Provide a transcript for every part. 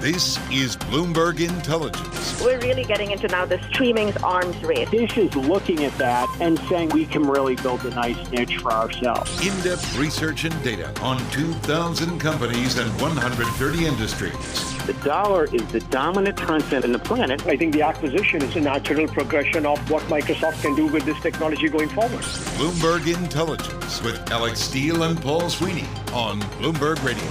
This is Bloomberg Intelligence. We're really getting into now the streaming's arms race. Dish is looking at that and saying we can really build a nice niche for ourselves. In-depth research and data on 2,000 companies and 130 industries. The dollar is the dominant concept in the planet. I think the acquisition is a natural progression of what Microsoft can do with this technology going forward. Bloomberg Intelligence with Alex Steele and Paul Sweeney on Bloomberg Radio.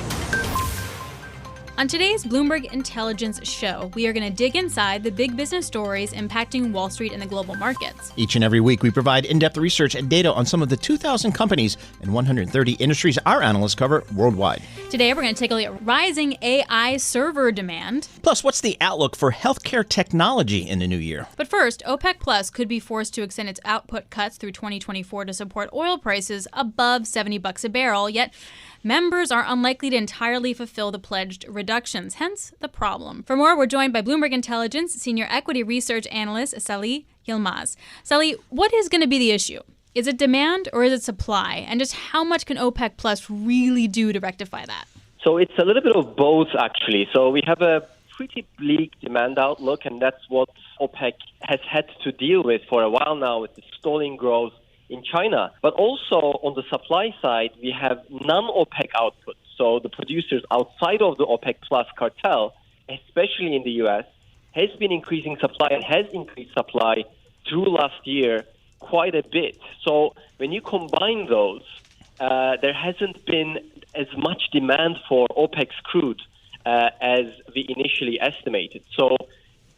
On today's Bloomberg Intelligence show, we are going to dig inside the big business stories impacting Wall Street and the global markets. Each and every week, we provide in-depth research and data on some of the 2,000 companies and 130 industries our analysts cover worldwide. Today, we're going to take a look at rising AI server demand. Plus, what's the outlook for healthcare technology in the new year? But first, OPEC Plus could be forced to extend its output cuts through 2024 to support oil prices above $70 a barrel, yet members are unlikely to entirely fulfill the pledged reductions, hence the problem. For more, we're joined by Bloomberg Intelligence Senior Equity Research Analyst Salih Yilmaz. Salih, what is going to be the issue? Is it demand or is it supply? And just how much can OPEC Plus really do to rectify that? So it's a little bit of both, actually. So we have a pretty bleak demand outlook, and that's what OPEC has had to deal with for a while now with the stalling growth in China. But also on the supply side, we have non-OPEC output. So the producers outside of the OPEC Plus cartel, especially in the U.S., has been increasing supply and has increased supply through last year quite a bit. So when you combine those, there hasn't been as much demand for OPEC's crude as we initially estimated. So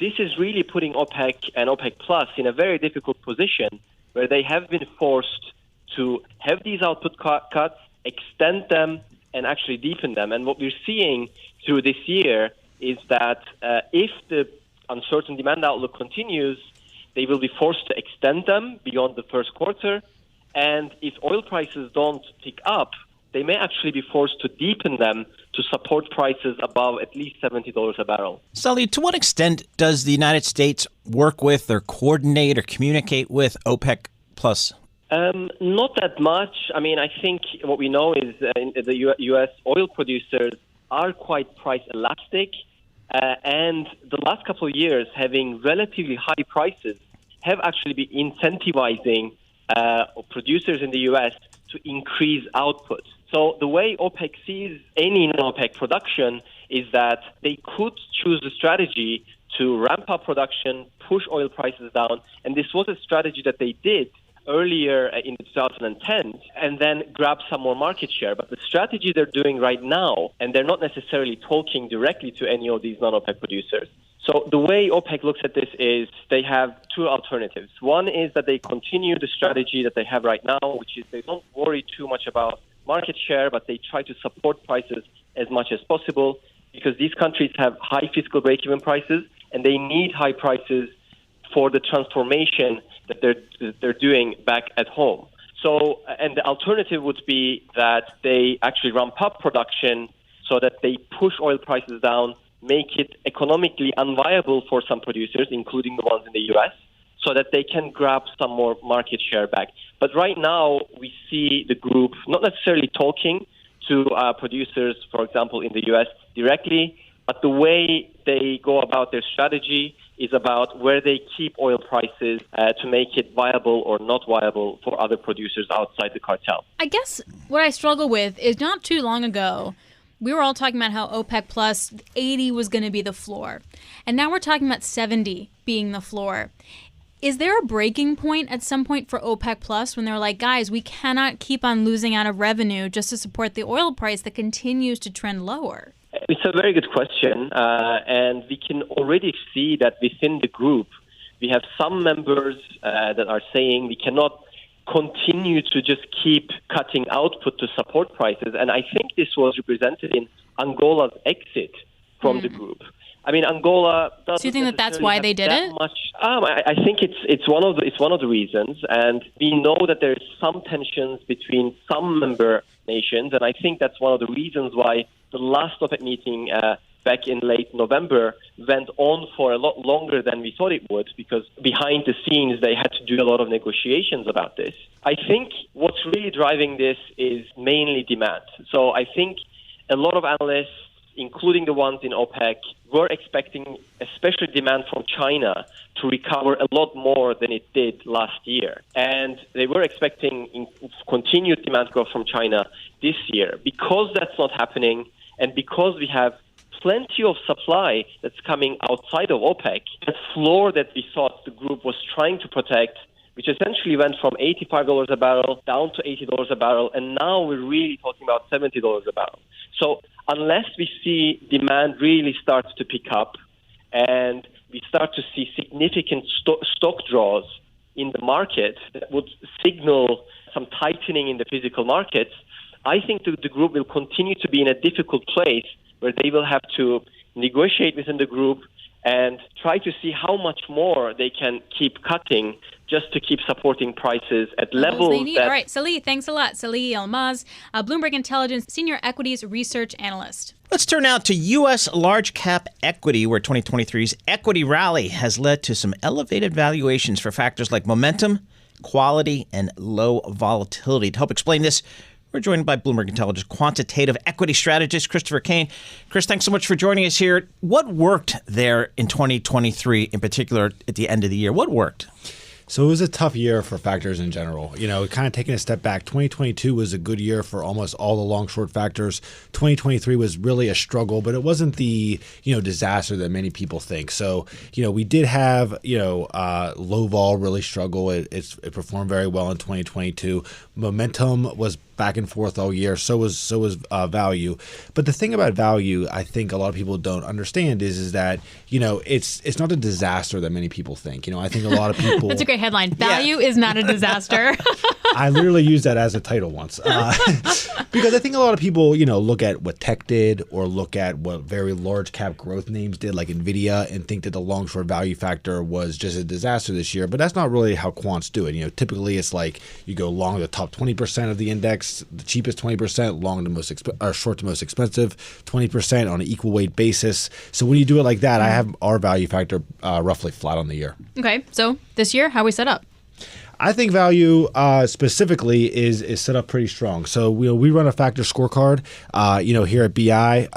this is really putting OPEC and OPEC Plus in a very difficult position where they have been forced to have these output cuts, extend them, and actually deepen them. And what we're seeing through this year is that if the uncertain demand outlook continues, they will be forced to extend them beyond the first quarter. And if oil prices don't tick up, they may actually be forced to deepen them to support prices above at least $70 a barrel. Salih, to what extent does the United States work with or coordinate or communicate with OPEC Plus? Not that much. I mean, I think what we know is the U.S. oil producers are quite price elastic. And the last couple of years, having relatively high prices have actually been incentivizing producers in the U.S. to increase output. So the way OPEC sees any non-OPEC production is that they could choose a strategy to ramp up production, push oil prices down, and this was a strategy that they did earlier in 2010 and then grab some more market share. But the strategy they're doing right now, and they're not necessarily talking directly to any of these non-OPEC producers. So the way OPEC looks at this is they have two alternatives. One is that they continue the strategy that they have right now, which is they don't worry too much about market share, but they try to support prices as much as possible because these countries have high fiscal break-even prices and they need high prices for the transformation that they're doing back at home. So, and the alternative would be that they actually ramp up production so that they push oil prices down, make it economically unviable for some producers, including the ones in the U.S., so that they can grab some more market share back. But right now, we see the group not necessarily talking to producers, for example, in the U.S. directly, but the way they go about their strategy is about where they keep oil prices to make it viable or not viable for other producers outside the cartel. I guess what I struggle with is not too long ago, we were all talking about how OPEC Plus 80 was going to be the floor. And now we're talking about 70 being the floor. Is there a breaking point at some point for OPEC Plus when they're like, guys, we cannot keep on losing out of revenue just to support the oil price that continues to trend lower? It's a very good question. And we can already see that within the group, we have some members that are saying we cannot continue to just keep cutting output to support prices. And I think this was represented in Angola's exit from the group. I mean, Angola doesn't. So you think that that's why they did it? Much. I think it's one of the reasons, and we know that there is some tensions between some member nations, and I think that's one of the reasons why the last OPEC meeting back in late November went on for a lot longer than we thought it would, because behind the scenes they had to do a lot of negotiations about this. I think what's really driving this is mainly demand. So I think a lot of analysts, including the ones in OPEC, were expecting, especially demand from China, to recover a lot more than it did last year. And they were expecting continued demand growth from China this year. Because that's not happening, and because we have plenty of supply that's coming outside of OPEC, the floor that we thought the group was trying to protect, which essentially went from $85 a barrel down to $80 a barrel, and now we're really talking about $70 a barrel. So unless we see demand really start to pick up and we start to see significant stock draws in the market that would signal some tightening in the physical markets, I think the group will continue to be in a difficult place where they will have to negotiate within the group and try to see how much more they can keep cutting just to keep supporting prices at levels that... All right, Salih, thanks a lot. Salih Yilmaz, Bloomberg Intelligence Senior Equities Research Analyst. Let's turn now to U.S. large cap equity, where 2023's equity rally has led to some elevated valuations for factors like momentum, quality, and low volatility. To help explain this, we're joined by Bloomberg Intelligence quantitative equity strategist Christopher Cain. Chris, thanks so much for joining us here. What worked there in 2023, in particular at the end of the year? What worked? So it was a tough year for factors in general. Kind of taking a step back, 2022 was a good year for almost all the long short factors. 2023 was really a struggle, but it wasn't the, disaster that many people think. So, we did have, low vol really struggle. It performed very well in 2022. Momentum was back and forth all year. So was value. But the thing about value, I think a lot of people don't understand is that, it's not a disaster that many people think. I think a lot of people... That's a great headline. Value is not a disaster. I literally used that as a title once. Because I think a lot of people, look at what tech did or look at what very large cap growth names did like NVIDIA and think that the long short value factor was just a disaster this year. But that's not really how quants do it. Typically it's like you go long the top 20% of the index, the cheapest 20%, long to most short to most expensive 20% on an equal weight basis. So when you do it like that, I have our value factor roughly flat on the year. Okay, so this year, how are we set up? I think value specifically is set up pretty strong. So we run a factor scorecard, here at BI.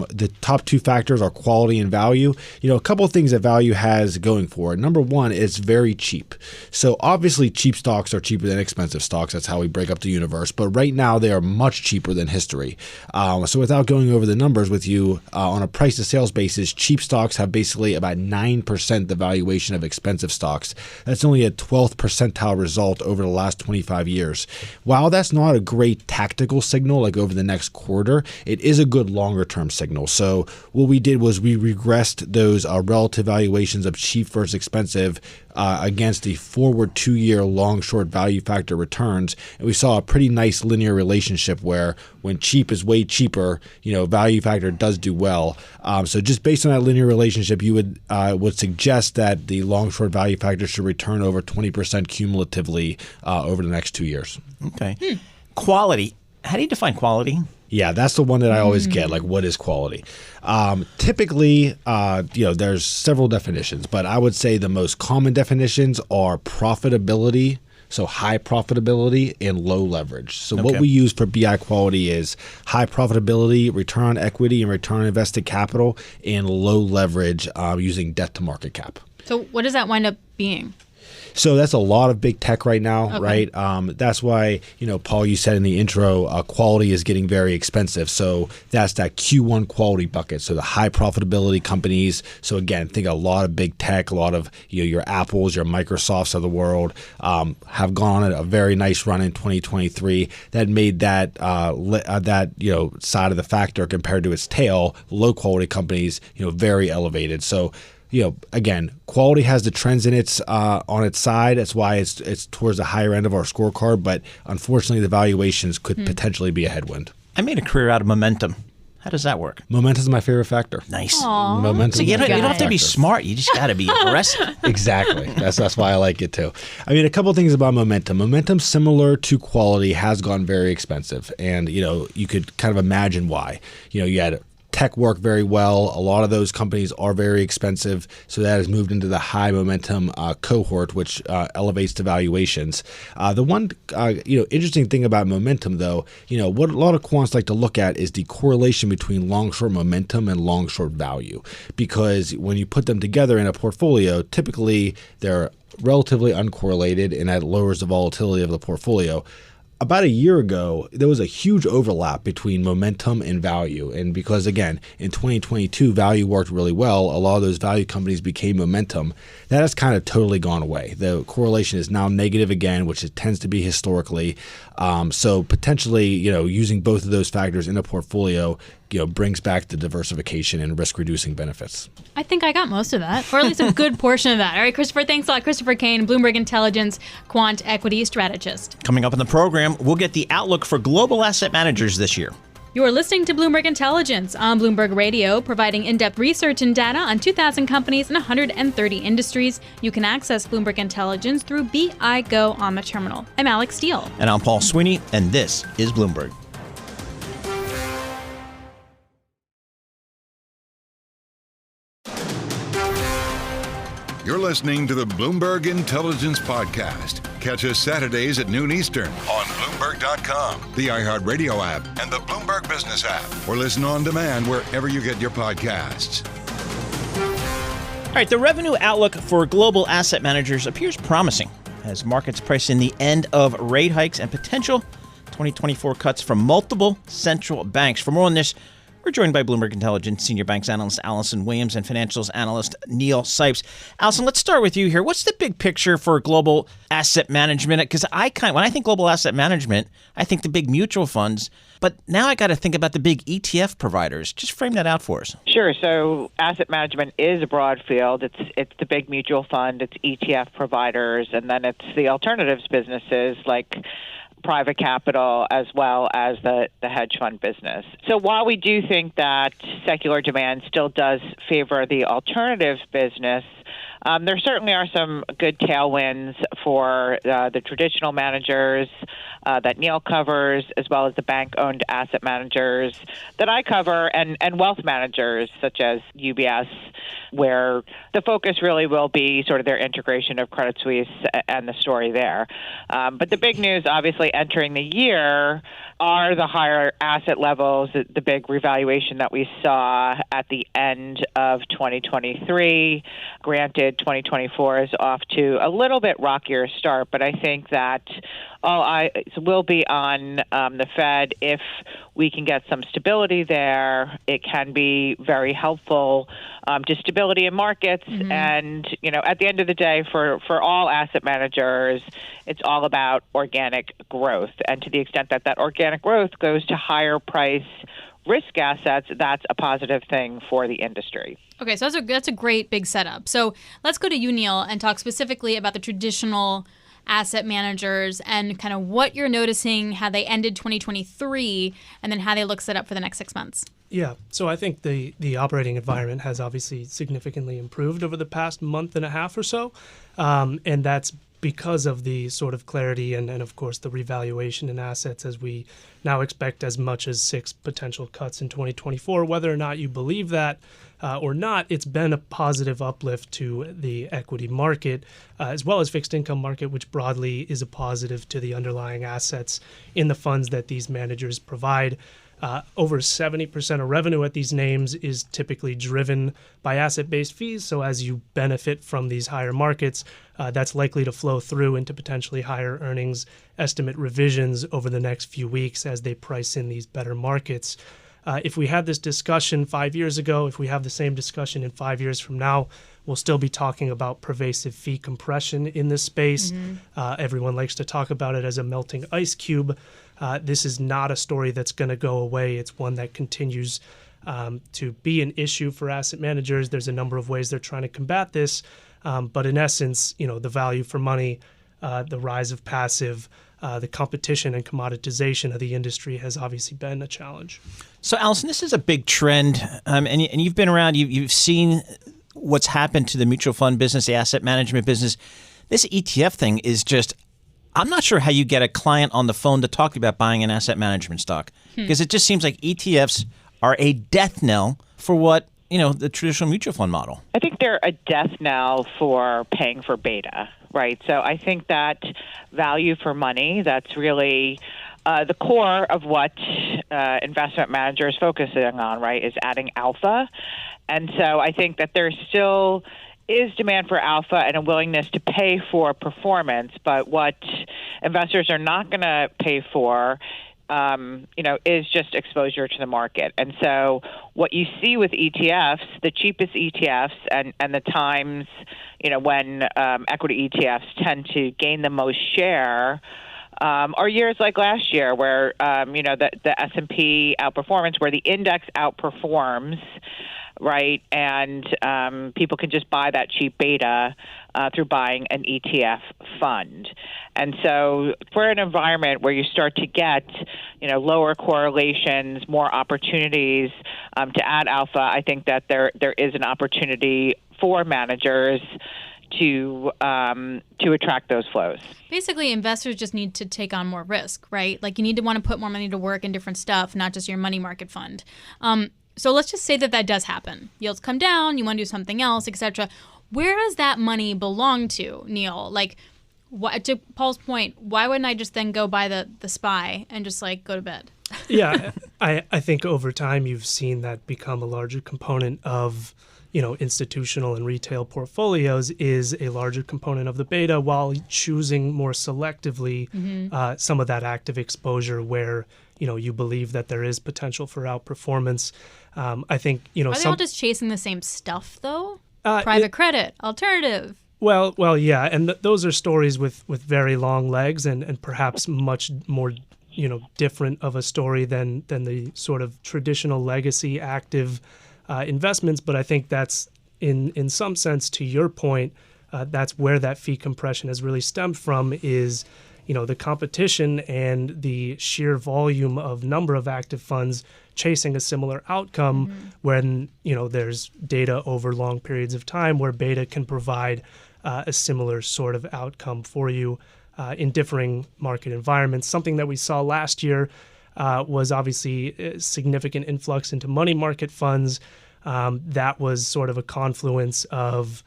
The top two factors are quality and value. A couple of things that value has going for it. Number one, it's very cheap. So obviously cheap stocks are cheaper than expensive stocks. That's how we break up the universe. But right now they are much cheaper than history. So without going over the numbers with you, on a price to sales basis, cheap stocks have basically about 9% the valuation of expensive stocks. That's only a 12th percentile result over the last 25 years. While that's not a great tactical signal like over the next quarter, it is a good longer term signal. So what we did was we regressed those relative valuations of cheap versus expensive against the forward 2-year long short value factor returns, and we saw a pretty nice linear relationship where when cheap is way cheaper, value factor does do well. So just based on that linear relationship, you would suggest that the long short value factor should return over 20% cumulatively over the next 2 years. Okay. Quality. How do you define quality? Yeah, that's the one that I always get. Like, what is quality? Typically, there's several definitions, but I would say the most common definitions are profitability, so high profitability and low leverage. So what we use for BI quality is high profitability, return on equity, and return on invested capital, and low leverage using debt to market cap. So what does that wind up being? So that's a lot of big tech right now, right? That's why, Paul, you said in the intro, quality is getting very expensive. So that's that Q1 quality bucket. So the high profitability companies. So again, think a lot of big tech, a lot of your Apples, your Microsofts of the world have gone on a very nice run in 2023. That made that side of the factor compared to its tail, low quality companies, very elevated. So again, quality has the trends in its on its side. That's why it's towards the higher end of our scorecard. But unfortunately, the valuations could potentially be a headwind. I made a career out of momentum. How does that work? Momentum is my favorite factor. Nice. Momentum. So you don't have to be smart. You just got to be aggressive. Exactly. That's why I like it too. I mean, a couple of things about momentum. Momentum, similar to quality, has gone very expensive, and you could kind of imagine why. You had tech work very well. A lot of those companies are very expensive, so that has moved into the high momentum cohort, which elevates the valuations. The one interesting thing about momentum, though, what a lot of quants like to look at is the correlation between long-short momentum and long-short value, because when you put them together in a portfolio, typically they're relatively uncorrelated, and that lowers the volatility of the portfolio. About a year ago, there was a huge overlap between momentum and value. And because, again, in 2022, value worked really well, a lot of those value companies became momentum. That has kind of totally gone away. The correlation is now negative again, which it tends to be historically. So potentially, using both of those factors in a portfolio, brings back the diversification and risk-reducing benefits. I think I got most of that, or at least a good portion of that. All right, Christopher, thanks a lot. Christopher Cain, Bloomberg Intelligence quant equity strategist. Coming up in the program, we'll get the outlook for global asset managers this year. You're listening to Bloomberg Intelligence on Bloomberg Radio, providing in-depth research and data on 2,000 companies and 130 industries. You can access Bloomberg Intelligence through BI Go on the terminal. I'm Alex Steele. And I'm Paul Sweeney, and this is Bloomberg. You're listening to the Bloomberg Intelligence Podcast. Catch us Saturdays at noon Eastern on Bloomberg.com, the iHeartRadio app, and the Bloomberg Business app, or listen on demand wherever you get your podcasts. All right, the revenue outlook for global asset managers appears promising as markets price in the end of rate hikes and potential 2024 cuts from multiple central banks. For more on this, we're joined by Bloomberg Intelligence Senior Banks Analyst Alison Williams and Financials Analyst Neil Sipes. Alison, let's start with you here. What's the big picture for global asset management? Because when I think global asset management, I think the big mutual funds. But now I got to think about the big ETF providers. Just frame that out for us. Sure. So asset management is a broad field. It's the big mutual fund, it's ETF providers, and then it's the alternatives businesses like private capital as well as the hedge fund business. So while we do think that secular demand still does favor the alternatives business, there certainly are some good tailwinds for the traditional managers that Neil covers, as well as the bank-owned asset managers that I cover, and wealth managers such as UBS, where the focus really will be sort of their integration of Credit Suisse and the story there. But the big news, obviously, entering the year are the higher asset levels, the big revaluation that we saw at the end of 2023. Granted, 2024 is off to a little bit rockier start, but I think that all eyes will be on the Fed. If we can get some stability there, it can be very helpful to stability in markets. Mm-hmm. And, at the end of the day, for all asset managers, it's all about organic growth. And to the extent that organic growth goes to higher price risk assets, that's a positive thing for the industry. Okay, so that's a great big setup. So let's go to you, Neil, and talk specifically about the traditional asset managers and kind of what you're noticing, how they ended 2023, and then how they look set up for the next 6 months. Yeah, so I think the operating environment has obviously significantly improved over the past month and a half or so, and that's because of the sort of clarity and of course, the revaluation in assets, as we now expect as much as 6 potential cuts in 2024. Whether or not you believe that or not, it's been a positive uplift to the equity market, as well as fixed income market, which broadly is a positive to the underlying assets in the funds that these managers provide. Over 70% of revenue at these names is typically driven by asset-based fees. So as you benefit from these higher markets, that's likely to flow through into potentially higher earnings estimate revisions over the next few weeks as they price in these better markets. If we had this discussion 5 years ago, if we have the same discussion in 5 years from now, we'll still be talking about pervasive fee compression in this space. Mm-hmm. Everyone likes to talk about it as a melting ice cube. This is not a story that's going to go away. It's one that continues to be an issue for asset managers. There's a number of ways they're trying to combat this. But in essence, the value for money, the rise of passive, the competition and commoditization of the industry has obviously been a challenge. So, Alison, this is a big trend, and you've been around. You've seen what's happened to the mutual fund business, the asset management business. This ETF thing is just, I'm not sure how you get a client on the phone to talk about buying an asset management stock, because it just seems like ETFs are a death knell for what, the traditional mutual fund model? I think they're a death knell for paying for beta, right? So I think that value for money, that's really the core of what investment managers focusing on, right, is adding alpha. And so I think that there still is demand for alpha and a willingness to pay for performance. But what investors are not going to pay for is just exposure to the market. And so what you see with ETFs, the cheapest ETFs and the times, when equity ETFs tend to gain the most share are years like last year where, the S&P outperformance, where the index outperforms, right? And people can just buy that cheap beta through buying an ETF fund. And so for an environment where you start to get, lower correlations, more opportunities to add alpha, I think that there is an opportunity for managers to attract those flows. Basically, investors just need to take on more risk, right? Like you need to want to put more money to work in different stuff, not just your money market fund. So let's just say that does happen. Yields come down, you want to do something else, etc. Where does that money belong to, Neil? Like, to Paul's point, why wouldn't I just then go buy the SPY and just go to bed? Yeah, I think over time you've seen that become a larger component of institutional and retail portfolios is a larger component of the beta, while choosing more selectively some of that active exposure where you believe that there is potential for outperformance. I think are they all just chasing the same stuff though? Private credit, alternative. Well, yeah, and those are stories with very long legs and perhaps much more different of a story than the sort of traditional legacy active investments. But I think that's in some sense, to your point, that's where that fee compression has really stemmed from is the competition and the sheer volume of number of active funds chasing a similar outcome when there's data over long periods of time where beta can provide a similar sort of outcome for you in differing market environments. Something that we saw last year was obviously a significant influx into money market funds. That was sort of a confluence of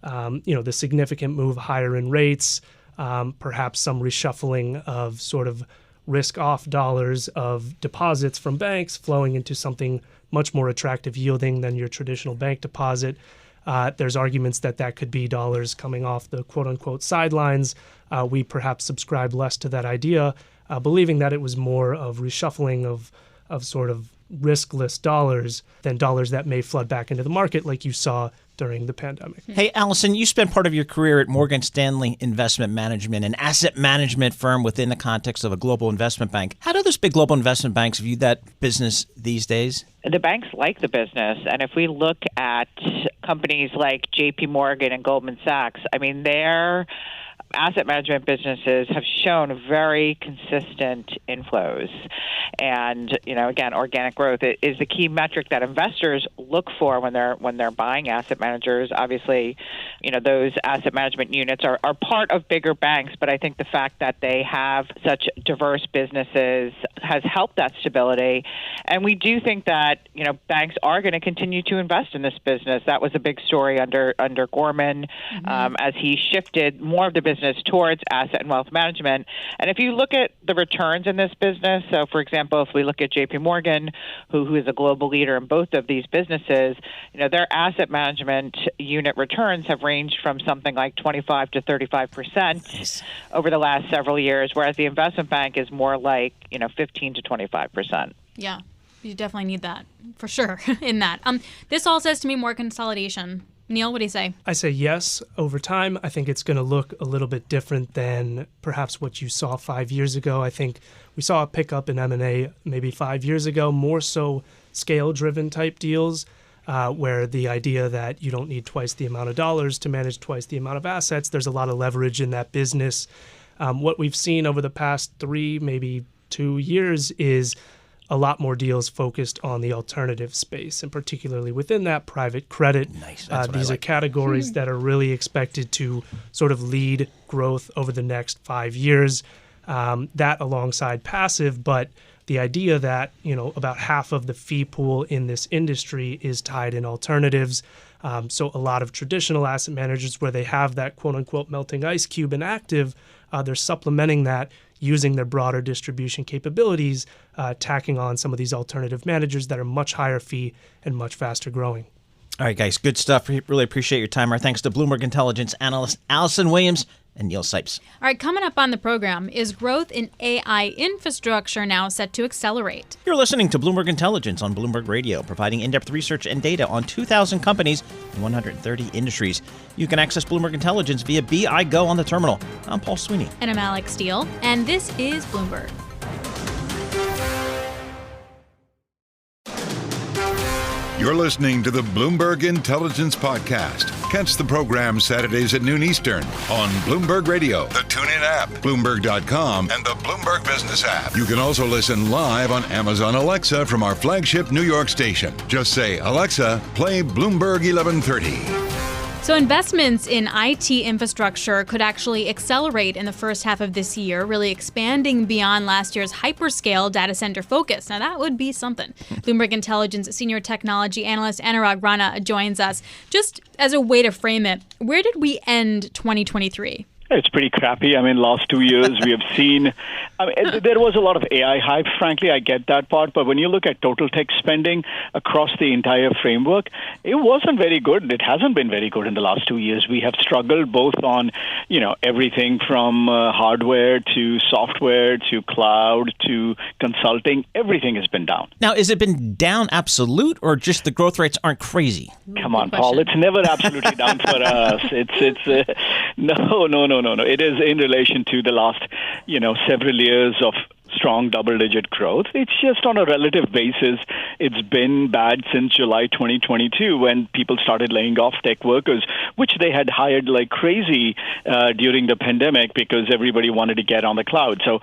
the significant move higher in rates, perhaps some reshuffling of sort of risk-off dollars of deposits from banks flowing into something much more attractive yielding than your traditional bank deposit. There's arguments that could be dollars coming off the quote-unquote sidelines. We perhaps subscribe less to that idea, believing that it was more of reshuffling of sort of riskless dollars than dollars that may flood back into the market like you saw during the pandemic. Hey, Alison, you spent part of your career at Morgan Stanley Investment Management, an asset management firm within the context of a global investment bank. How do those big global investment banks view that business these days? The banks like the business. And if we look at companies like JP Morgan and Goldman Sachs, I mean, their asset management businesses have shown very consistent inflows. And, again, organic growth is the key metric that investors look for when they're buying asset managers. Obviously, those asset management units are part of bigger banks, but I think the fact that they have such diverse businesses has helped that stability. And we do think that, banks are going to continue to invest in this business. That was a big story under Gorman as he shifted more of the business towards asset and wealth management. And if you look at the returns in this business, so for example, if we look at JP Morgan, who is a global leader in both of these businesses, their asset management unit returns have ranged from something like 25 to 35% over the last several years, whereas the investment bank is more like 15 to 25%. Yeah, you definitely need that for sure in that. This all says to me more consolidation. Neil, what do you say? I say yes. Over time, I think it's going to look a little bit different than perhaps what you saw 5 years ago. I think we saw a pickup in M&A maybe 5 years ago, more so scale-driven type deals, where the idea that you don't need twice the amount of dollars to manage twice the amount of assets. There's a lot of leverage in that business. What we've seen over the past 3, maybe 2 years is a lot more deals focused on the alternative space, and particularly within that, private credit. Nice. These are categories that are really expected to sort of lead growth over the next 5 years. That alongside passive, but the idea that, about half of the fee pool in this industry is tied in alternatives. So a lot of traditional asset managers where they have that quote unquote melting ice cube in active, they're supplementing that using their broader distribution capabilities, tacking on some of these alternative managers that are much higher fee and much faster growing. All right, guys, good stuff. Really appreciate your time. Our thanks to Bloomberg Intelligence analyst Alison Williams and Neil Sipes. All right, coming up on the program, is growth in AI infrastructure now set to accelerate? You're listening to Bloomberg Intelligence on Bloomberg Radio, providing in-depth research and data on 2,000 companies in 130 industries. You can access Bloomberg Intelligence via BI Go on the terminal. I'm Paul Sweeney. And I'm Alex Steele, and this is Bloomberg. You're listening to the Bloomberg Intelligence Podcast. Catch the program Saturdays at noon Eastern on Bloomberg Radio, the TuneIn app, Bloomberg.com, and the Bloomberg Business app. You can also listen live on Amazon Alexa from our flagship New York station. Just say, Alexa, play Bloomberg 1130. So investments in IT infrastructure could actually accelerate in the first half of this year, really expanding beyond last year's hyperscale data center focus. Now, that would be something. Bloomberg Intelligence senior technology analyst Anurag Rana joins us. Just as a way to frame it, where did we end 2023? It's pretty crappy. I mean, last 2 years we have seen, there was a lot of AI hype, frankly, I get that part, but when you look at total tech spending across the entire framework, it wasn't very good. It hasn't been very good in the last 2 years. We have struggled both on, everything from hardware to software to cloud to consulting. Everything has been down. Now, has it been down absolute or just the growth rates aren't crazy? Come on, Paul. It's never absolutely down for us. No. It is in relation to the last, several years of strong double-digit growth. It's just on a relative basis. It's been bad since July 2022 when people started laying off tech workers, which they had hired like crazy during the pandemic because everybody wanted to get on the cloud. So,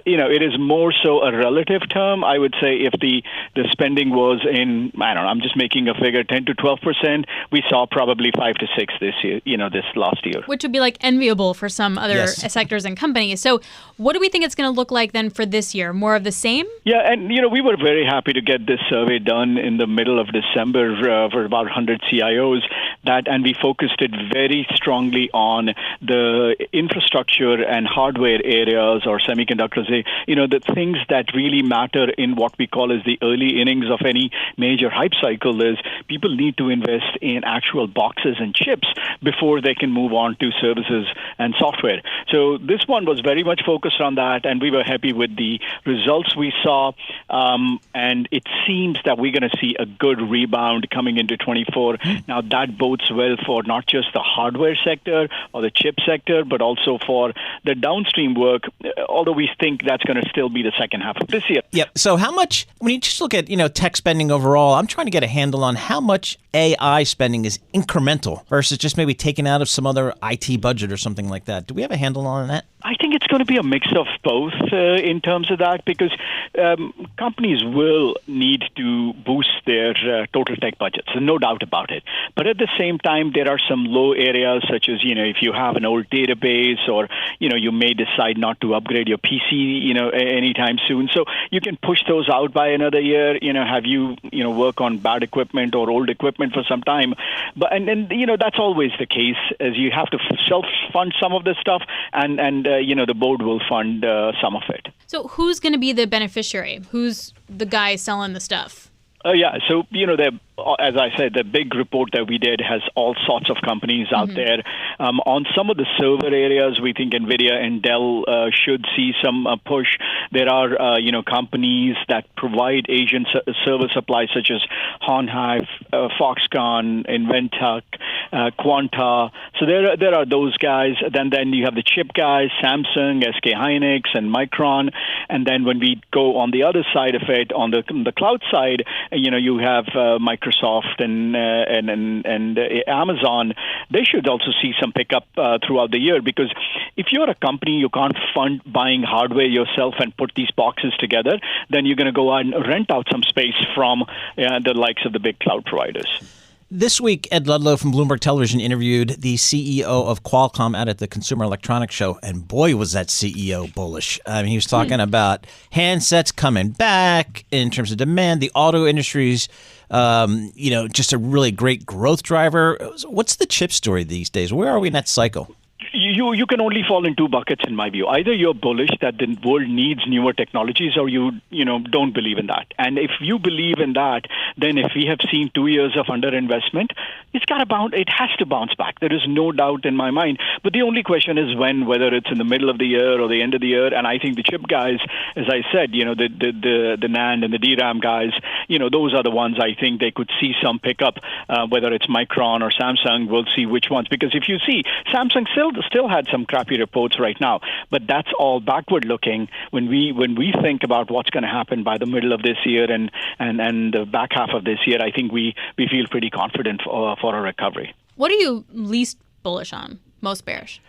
it is more so a relative term. I would say if the spending was in, I'm just making a figure, 10 to 12%, we saw probably 5 to 6 this year, this last year. Which would be like enviable for some other sectors and companies. So what do we think it's going to look like then for this year? More of the same? Yeah, and we were very happy to get this survey done in the middle of December for about 100 CIOs. And we focused it very strongly on the infrastructure and hardware areas or semiconductors. The things that really matter in what we call as the early innings of any major hype cycle is people need to invest in actual boxes and chips before they can move on to services and software. So this one was very much focused on that, and we were happy with the results we saw, and it seems that we're going to see a good rebound coming into 24. Now, that bodes well for not just the hardware sector or the chip sector, but also for the downstream work, although we think that's going to still be the second half of this year. Yep. So how much, when you just look at, tech spending overall, I'm trying to get a handle on how much AI spending is incremental versus just maybe taken out of some other IT budget or something like that. Do we have a handle on that? I think it's going to be a mix of both in terms of that, because companies will need to boost their total tech budgets, no doubt about it. But at the same time, there are some low areas, such as, if you have an old database or, you may decide not to upgrade your PC, anytime soon. So you can push those out by another year, have you work on bad equipment or old equipment for some time. But and that's always the case, as you have to self-fund some of this stuff, and the board will fund some of it. So who's going to be the beneficiary? Who's the guy selling the stuff? So, as I said, the big report that we did has all sorts of companies out there. On some of the server areas, we think NVIDIA and Dell should see some push. There are, companies that provide Asian server supplies such as Honhive, Foxconn, Inventec, Quanta. So there are those guys. Then you have the chip guys, Samsung, SK Hynix, and Micron. And then when we go on the other side of it, on the cloud side, you have Microsoft and Amazon. They should also see some pickup throughout the year, because if you're a company, you can't fund buying hardware yourself and put these boxes together, then you're going to go out and rent out some space from the likes of the big cloud providers. This week, Ed Ludlow from Bloomberg Television interviewed the CEO of Qualcomm out at the Consumer Electronics Show, and boy, was that CEO bullish. I mean, he was talking about handsets coming back in terms of demand, the auto industry's, just a really great growth driver. What's the chip story these days? Where are we in that cycle? You can only fall in two buckets, in my view. Either you're bullish that the world needs newer technologies, or you don't believe in that. And if you believe in that, then if we have seen 2 years of underinvestment, it has to bounce back. There is no doubt in my mind. But the only question is when, whether it's in the middle of the year or the end of the year. And I think the chip guys, as I said, the NAND and the DRAM guys, those are the ones I think they could see some pickup, whether it's Micron or Samsung. We'll see which ones. Because if you see, Samsung still had some crappy reports right now, but that's all backward looking. When we think about what's going to happen by the middle of this year and the back half of this year, I think we feel pretty confident for a recovery. What are you least bullish on, most bearish?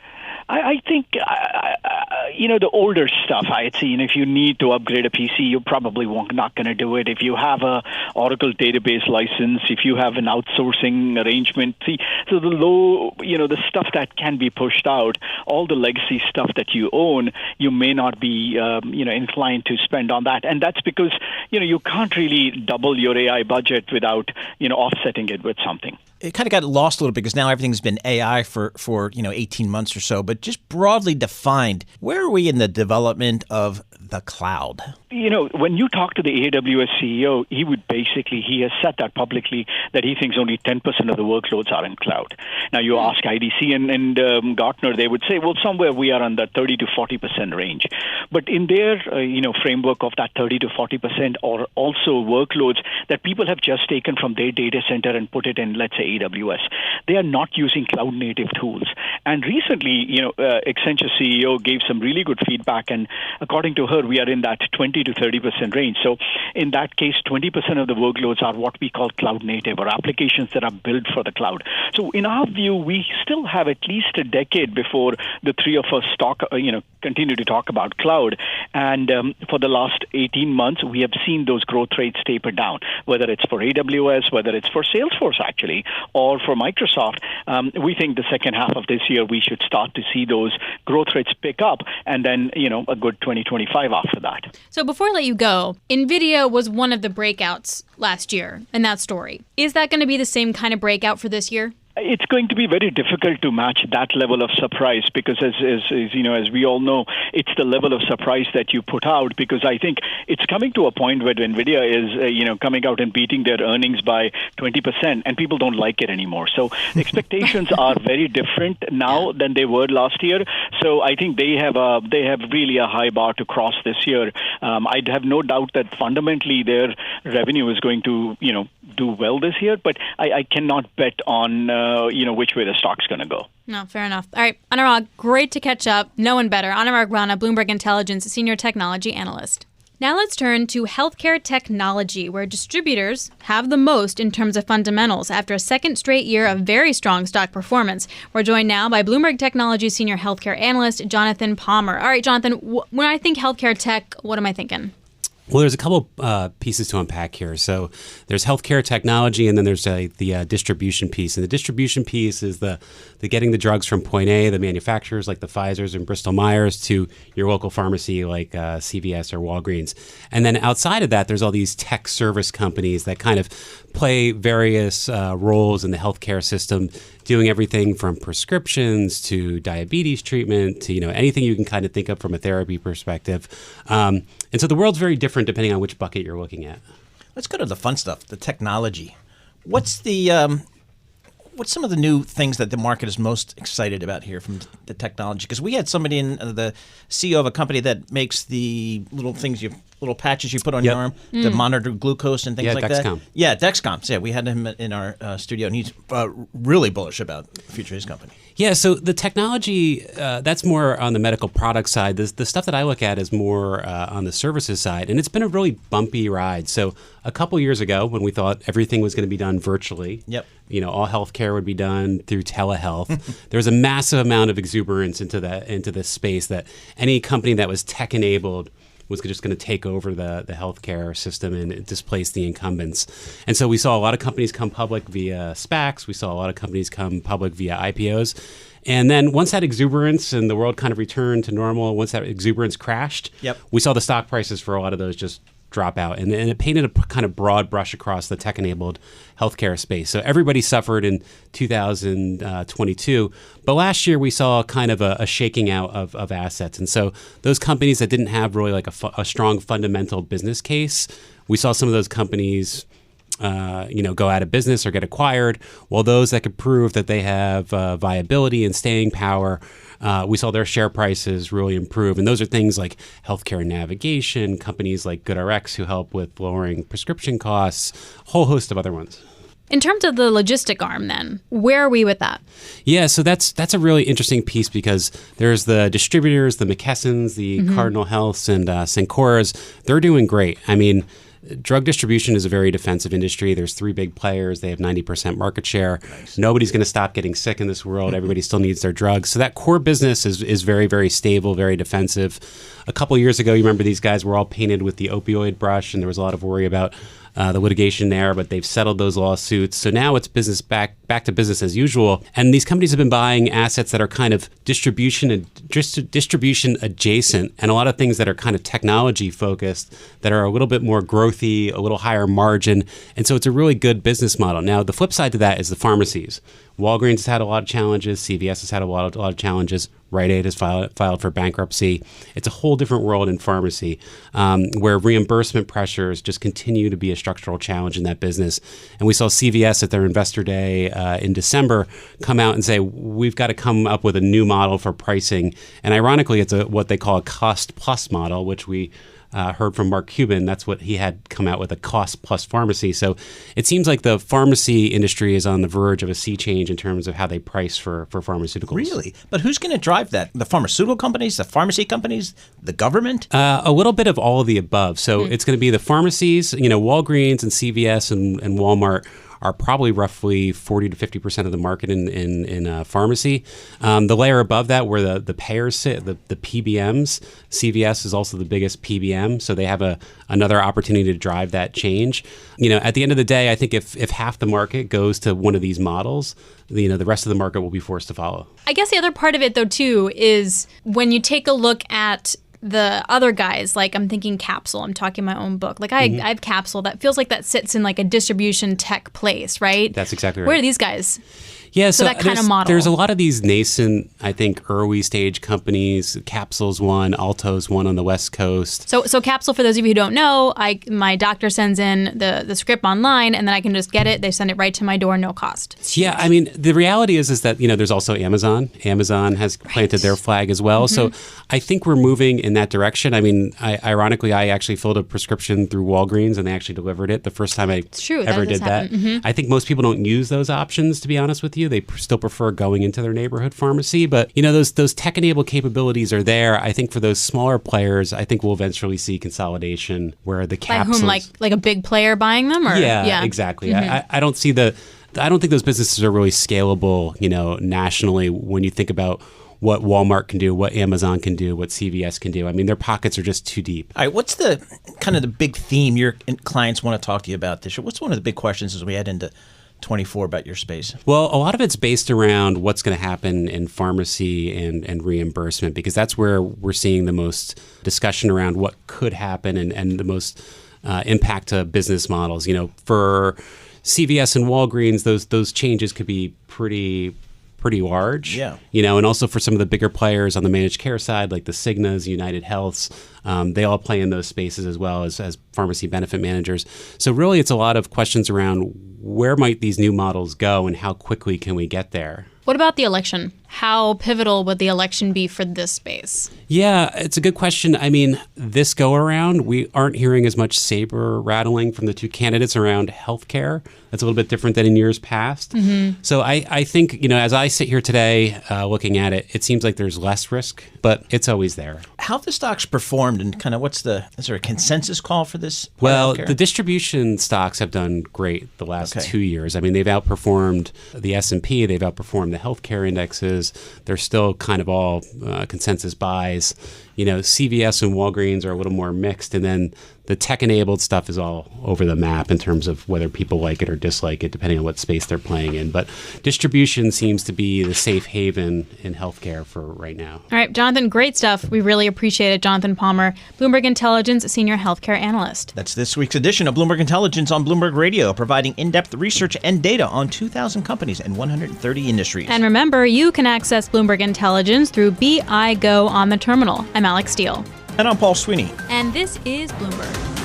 I think, the older stuff, I'd say, if you need to upgrade a PC, you're probably not going to do it. If you have a Oracle database license, if you have an outsourcing arrangement, so the low, the stuff that can be pushed out, all the legacy stuff that you own, you may not be, inclined to spend on that. And that's because, you can't really double your AI budget without, offsetting it with something. It kind of got lost a little bit because now everything's been AI for 18 months or so. But just broadly defined, where are we in the development of the cloud? When you talk to the AWS CEO, he has said that publicly, that he thinks only 10% of the workloads are in cloud. Now, you ask IDC and Gartner, they would say, well, somewhere we are on the 30 to 40% range. But in their, framework of that 30 to 40% are also workloads that people have just taken from their data center and put it in, let's say, AWS. They are not using cloud-native tools. And recently, Accenture CEO gave some really good feedback, and according to her, we are in that 20 to 30% range. So in that case, 20% of the workloads are what we call cloud native, or applications that are built for the cloud. So in our view, we still have at least a decade before the three of us continue to talk about cloud. And for the last 18 months, we have seen those growth rates taper down, whether it's for AWS, whether it's for Salesforce, actually, or for Microsoft. We think the second half of this year, we should start to see those growth rates pick up, and then, a good 2025 after that. So before I let you go, NVIDIA was one of the breakouts last year in that story. Is that going to be the same kind of breakout for this year? It's going to be very difficult to match that level of surprise because, as we all know, it's the level of surprise that you put out, because I think it's coming to a point where NVIDIA is, coming out and beating their earnings by 20%, and people don't like it anymore. So expectations are very different now than they were last year. So I think they have really a high bar to cross this year. I'd have no doubt that fundamentally their revenue is going to, do well this year, but I cannot bet on which way the stock's going to go. No, fair enough. All right, Anurag, great to catch up. No one better. Anurag Rana, Bloomberg Intelligence Senior Technology Analyst. Now let's turn to healthcare technology, where distributors have the most in terms of fundamentals after a second straight year of very strong stock performance. We're joined now by Bloomberg Technology Senior Healthcare Analyst Jonathan Palmer. All right, Jonathan, when I think healthcare tech, what am I thinking? Well, there's a couple pieces to unpack here. So there's healthcare technology, and then there's the distribution piece. And the distribution piece is the getting the drugs from point A, the manufacturers like the Pfizers and Bristol Myers, to your local pharmacy like CVS or Walgreens. And then outside of that, there's all these tech service companies that kind of play various roles in the healthcare system, doing everything from prescriptions to diabetes treatment to anything you can kind of think of from a therapy perspective. And so the world's very different depending on which bucket you're looking at. Let's go to the fun stuff, the technology. What's some of the new things that the market is most excited about here from the technology? Because we had somebody in the CEO of a company that makes the little things little patches you put on your arm to monitor glucose and things like Dexcom. that. Yeah, Dexcom. Yeah, we had him in our studio, and he's really bullish about the future of his company. Yeah, so the technology, that's more on the medical product side. The stuff that I look at is more on the services side, and it's been a really bumpy ride. So a couple years ago, when we thought everything was going to be done virtually, all healthcare would be done through telehealth, there was a massive amount of exuberance into this space that any company that was tech-enabled was just going to take over the healthcare system and displace the incumbents. And so we saw a lot of companies come public via SPACs. We saw a lot of companies come public via IPOs. And then once that exuberance and the world kind of returned to normal, once that exuberance crashed, we saw the stock prices for a lot of those just drop out. And it painted a kind of broad brush across the tech-enabled healthcare space. So everybody suffered in 2022. But last year, we saw kind of a shaking out of assets. And so those companies that didn't have really like a strong fundamental business case, we saw some of those companies go out of business or get acquired, while those that could prove that they have viability and staying power, we saw their share prices really improve. And those are things like healthcare navigation, companies like GoodRx who help with lowering prescription costs, a whole host of other ones. In terms of the logistic arm, then, where are we with that? Yeah, so that's a really interesting piece because there's the distributors, the McKessons, the Cardinal Healths, and Cencoras. They're doing great. I mean, drug distribution is a very defensive industry. There's 3 big players. They have 90% market share. Nice. Nobody's going to stop getting sick in this world. Everybody still needs their drugs. So that core business is very, very stable, very defensive. A couple of years ago, you remember these guys were all painted with the opioid brush, and there was a lot of worry about the litigation there, but they've settled those lawsuits. So now it's business back to business as usual. And these companies have been buying assets that are kind of distribution adjacent, and a lot of things that are kind of technology focused, that are a little bit more growthy, a little higher margin. And so it's a really good business model. Now, the flip side to that is the pharmacies. Walgreens has had a lot of challenges. CVS has had a lot of challenges. Rite Aid has filed for bankruptcy. It's a whole different world in pharmacy where reimbursement pressures just continue to be a structural challenge in that business. And we saw CVS at their investor day in December come out and say, we've got to come up with a new model for pricing. And ironically, it's what they call a cost plus model, which we heard from Mark Cuban. That's what he had come out with, a cost plus pharmacy. So it seems like the pharmacy industry is on the verge of a sea change in terms of how they price for pharmaceuticals. Really? But who's going to drive that? The pharmaceutical companies, the pharmacy companies, the government? A little bit of all of the above. So it's going to be the pharmacies, Walgreens and CVS and Walmart are probably roughly 40 to 50% of the market in pharmacy. The layer above that, where the payers sit, the PBMs, CVS is also the biggest PBM, so they have another opportunity to drive that change. At the end of the day, I think if half the market goes to one of these models, the rest of the market will be forced to follow. I guess the other part of it, though, too, is when you take a look at the other guys, like I'm thinking Capsule, I'm talking my own book. Like I have Capsule, that feels like that sits in like a distribution tech place, right? That's exactly right. Where are these guys? Yeah, so that kind of model. There's a lot of these nascent, I think, early stage companies. Capsule's one, Alto's one on the West Coast. So Capsule, for those of you who don't know, my doctor sends in the script online, and then I can just get it. They send it right to my door, no cost. Yeah, I mean, the reality is that there's also Amazon. Amazon has planted their flag as well. So I think we're moving in that direction. I mean, ironically, I actually filled a prescription through Walgreens, and they actually delivered it the first time I ever did that. I think most people don't use those options, to be honest with you. They still prefer going into their neighborhood pharmacy. But, those tech-enabled capabilities are there. I think for those smaller players, I think we'll eventually see consolidation where the capsules... By whom, like a big player buying them? Or? Yeah, exactly. I don't see I don't think those businesses are really scalable, nationally when you think about what Walmart can do, what Amazon can do, what CVS can do. I mean, their pockets are just too deep. All right, what's the kind of the big theme your clients want to talk to you about this year? What's one of the big questions as we head into 24 about your space? Well, a lot of it's based around what's going to happen in pharmacy and reimbursement, because that's where we're seeing the most discussion around what could happen and the most impact to business models. For CVS and Walgreens, those changes could be pretty large. Yeah. And also for some of the bigger players on the managed care side, like the Cignas, United Healths, they all play in those spaces as well as pharmacy benefit managers. So really, it's a lot of questions around where might these new models go and how quickly can we get there? What about the election? How pivotal would the election be for this space? Yeah, it's a good question. I mean, this go around, we aren't hearing as much saber rattling from the two candidates around healthcare. That's a little bit different than in years past. So I think, as I sit here today looking at it, it seems like there's less risk, but it's always there. How have the stocks performed, and kind of is there a consensus call for this? Well, the distribution stocks have done great the last 2 years. I mean, they've outperformed the S&P, they've outperformed the healthcare indexes. They're still kind of all consensus buys. CVS and Walgreens are a little more mixed, and then the tech-enabled stuff is all over the map in terms of whether people like it or dislike it, depending on what space they're playing in. But distribution seems to be the safe haven in healthcare for right now. All right, Jonathan, great stuff. We really appreciate it. Jonathan Palmer, Bloomberg Intelligence Senior Healthcare Analyst. That's this week's edition of Bloomberg Intelligence on Bloomberg Radio, providing in-depth research and data on 2,000 companies and 130 industries. And remember, you can access Bloomberg Intelligence through BI Go on the terminal. I'm Alex Steele. And I'm Paul Sweeney. And this is Bloomberg.